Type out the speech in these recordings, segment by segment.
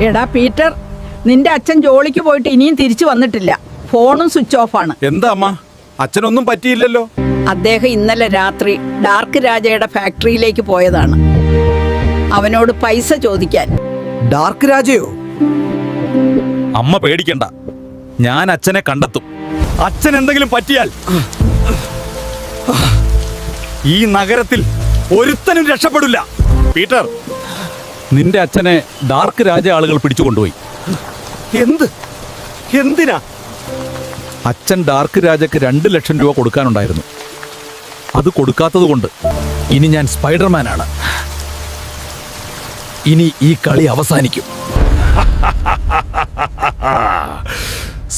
എടാ പീറ്റർ, നിന്റെ അച്ഛൻ ജോലിക്ക് പോയിട്ട് ഇനിയും തിരിച്ചു വന്നിട്ടില്ല. ഫോണും സ്വിച്ച് ഓഫ് ആണ്. എന്താ അമ്മ, അച്ഛനൊന്നും പറ്റിയില്ലല്ലോ? അദ്ദേഹം ഇന്നലെ രാത്രി ഡാർക്ക് രാജയുടെ ഫാക്ടറിയിലേക്ക് പോയതാണ്, അവനോട് പൈസ ചോദിക്കാൻ. ഡാർക്ക് രാജയോ? അമ്മ പേടിക്കണ്ട, ഞാൻ അച്ഛനെ കണ്ടെത്തും. അച്ഛൻ എന്തെങ്കിലും പറ്റിയാൽ ഈ നഗരത്തിൽ ഒരുത്തനും രക്ഷപ്പെടില്ല. പീറ്റർ, നിന്റെ അച്ഛനെ ഡാർക്ക് രാജ ആളുകൾ പിടിച്ചുകൊണ്ടുപോയി. എന്തിനാ? അച്ഛൻ ഡാർക്ക് രാജയ്ക്ക് 2 ലക്ഷം രൂപ കൊടുക്കാനുണ്ടായിരുന്നു. അത് കൊടുക്കാത്തത് കൊണ്ട് ഇനി ഞാൻ സ്പൈഡർമാനാണ്. ഇനി ഈ കളി അവസാനിക്കും.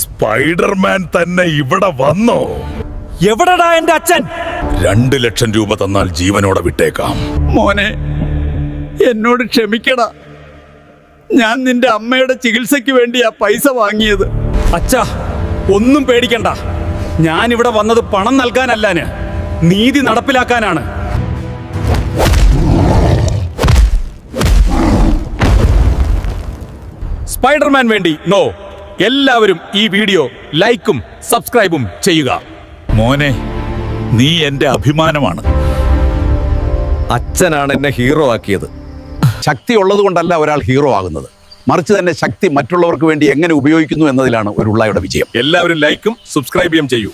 സ്പൈഡർമാൻ തന്നെ ഇവിടെ വന്നോ? എവിടെടാ എന്റെ അച്ഛൻ? 2 ലക്ഷം രൂപ തന്നാൽ ജീവനോടെ വിട്ടേക്കാം. മോനെ, എന്നോട് ക്ഷമിക്കടാ. ഞാൻ നിന്റെ അമ്മയുടെ ചികിത്സയ്ക്ക് വേണ്ടിയാ പൈസ വാങ്ങിയത്. അച്ഛാ, ഒന്നും പേടിക്കണ്ട. ഞാൻ ഇവിടെ വന്നത് പണം നൽകാനല്ലാന്, നീതി നടപ്പിലാക്കാനാണ്. സ്പൈഡർമാൻ വേണ്ടി നോ. എല്ലാവരും ഈ വീഡിയോ ലൈക്കും സബ്സ്ക്രൈബും ചെയ്യുക. മോനെ, നീ എന്റെ അഭിമാനമാണ്. അച്ഛനാണ് എന്നെ ഹീറോ ആക്കിയത്. ശക്തി ഉള്ളത് കൊണ്ടല്ല ഒരാൾ ഹീറോ ആകുന്നത്, മറിച്ച് തന്നെ ശക്തി മറ്റുള്ളവർക്ക് വേണ്ടി എങ്ങനെ ഉപയോഗിക്കുന്നു എന്നതിലാണ് ഒരു ഉള്ളായുടെ വിജയം. എല്ലാവരും ലൈക്കും സബ്സ്ക്രൈബും ചെയ്യൂ.